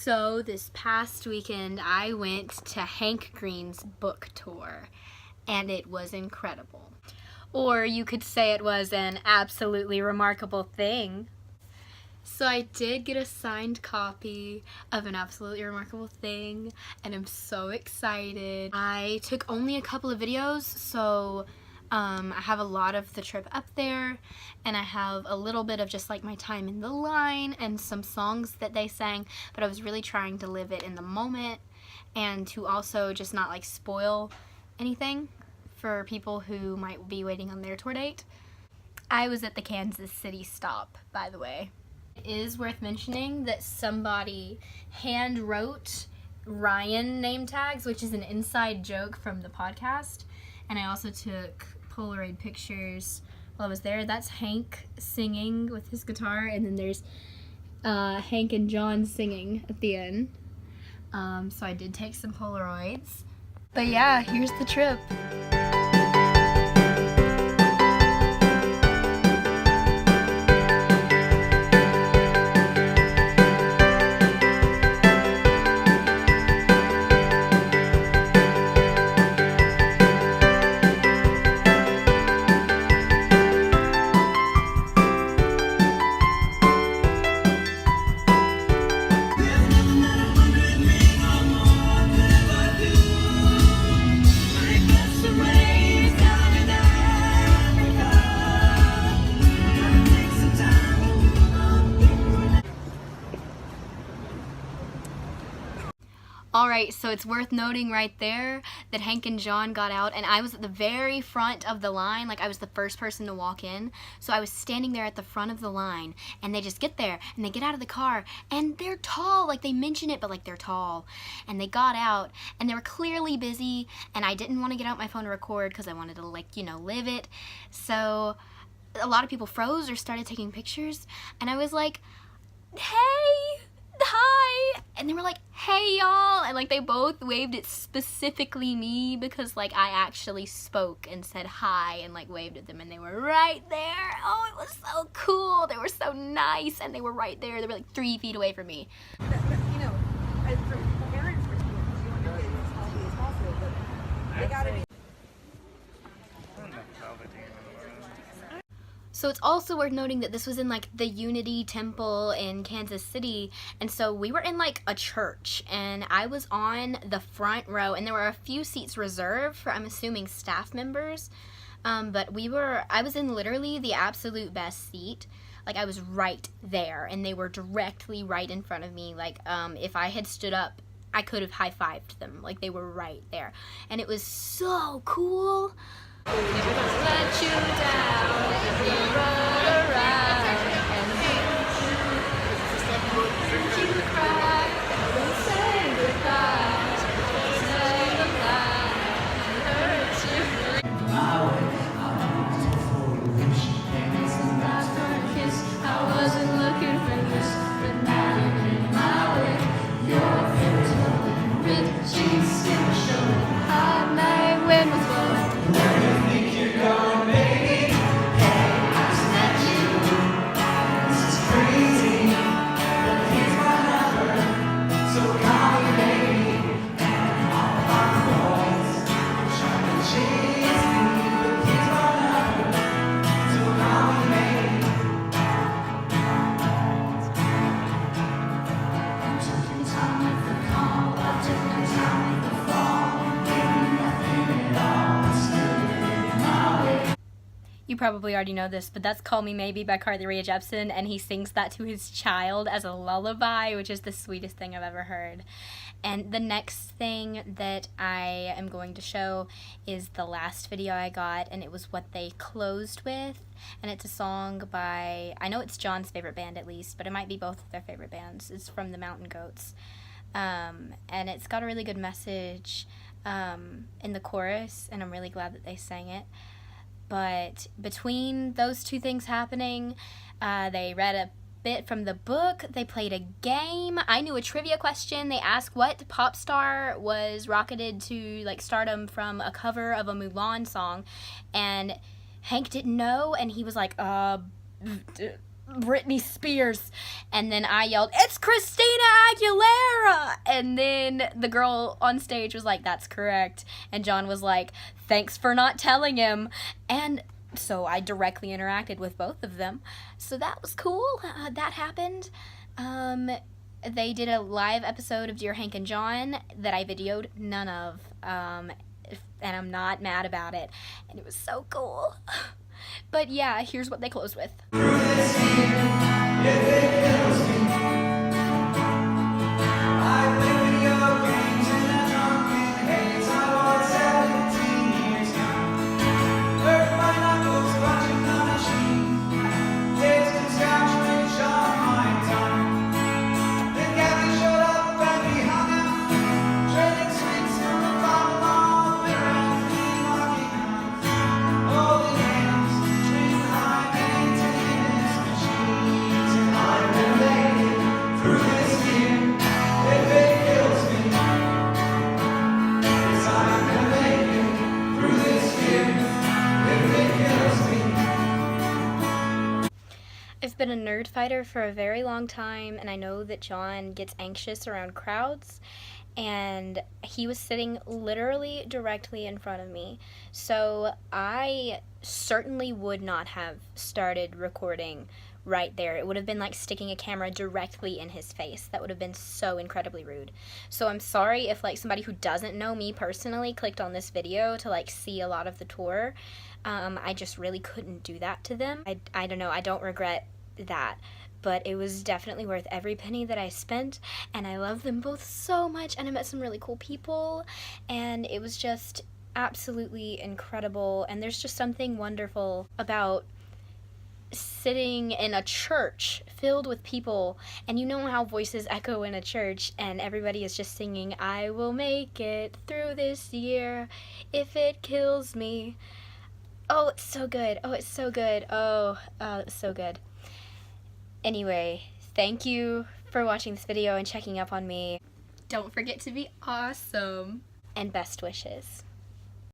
So this past weekend I went to Hank Green's book tour and it was incredible. Or you could say it was an absolutely remarkable thing. So I did get a signed copy of An Absolutely Remarkable Thing and I'm so excited. I took only a couple of videos, so I have a lot of the trip up there, and I have a little bit of just like my time in the line and some songs that they sang, but I was really trying to live it in the moment and to also just not like spoil anything for people who might be waiting on their tour date. I was at the Kansas City stop, by the way. It is worth mentioning that somebody hand wrote Ryan name tags, which is an inside joke from the podcast, and I also took Polaroid pictures while I was there. That's Hank singing with his guitar, and then there's Hank and John singing at the end. So I did take some Polaroids. But yeah, here's the trip. Alright, so it's worth noting right there that Hank and John got out and I was at the very front of the line, like I was the first person to walk in. So I was standing there at the front of the line and they just get there and they get out of the car and they're tall, like they mention it, but like they're tall. And they got out and they were clearly busy and I didn't want to get out my phone to record because I wanted to like, you know, live it. So a lot of people froze or started taking pictures and I was like, hey! Hi, and they were like, hey y'all, and like they both waved at specifically me because like I actually spoke and said hi and like waved at them and they were right there. Oh, it was so cool. They were so nice and they were right there. They were like 3 feet away from me. You know, from parents' perspective, you want to get as healthy as possible, but they gotta be. So it's also worth noting that this was in like the Unity Temple in Kansas City, and so we were in like a church and I was on the front row and there were a few seats reserved for, I'm assuming, staff members, but I was in literally the absolute best seat. Like I was right there and they were directly right in front of me. Like if I had stood up I could have high-fived them. Like they were right there and it was so cool. Never gonna let you down if you run around and you cry and say goodbye. Say goodbye and hurt you. I wasn't looking for this, but now you're in my way. Your favorite ripped jeans still show. Hot night wind was blowing. You probably already know this, but that's Call Me Maybe by Carly Rae Jepsen, and he sings that to his child as a lullaby, which is the sweetest thing I've ever heard. And the next thing that I am going to show is the last video I got, and it was what they closed with, and it's a song by, I know it's John's favorite band at least, but it might be both of their favorite bands. It's from the Mountain Goats, and it's got a really good message in the chorus, and I'm really glad that they sang it. But between those two things happening, they read a bit from the book, they played a game, I knew a trivia question, they asked what pop star was rocketed to like stardom from a cover of a Mulan song, and Hank didn't know, and he was like, Britney Spears. And then I yelled, it's Christina Aguilera. And then the girl on stage was like, that's correct. And John was like, thanks for not telling him. And so I directly interacted with both of them. So that was cool. That happened. They did a live episode of Dear Hank and John that I videoed none of. And I'm not mad about it. And it was so cool. But yeah, here's what they closed with. I've been a nerd fighter for a very long time, and I know that John gets anxious around crowds, and he was sitting literally directly in front of me. So I certainly would not have started recording right there. It would have been like sticking a camera directly in his face. That would have been so incredibly rude. So I'm sorry if like somebody who doesn't know me personally clicked on this video to like see a lot of the tour. I just really couldn't do that to them. I don't know, I don't regret that, but it was definitely worth every penny that I spent, and I love them both so much, and I met some really cool people, and it was just absolutely incredible. And there's just something wonderful about sitting in a church filled with people, and you know how voices echo in a church, and everybody is just singing, I will make it through this year if it kills me. Oh, it's so good. Oh, it's so good. Oh, it's so good. Anyway, thank you for watching this video and checking up on me. Don't forget to be awesome. And best wishes.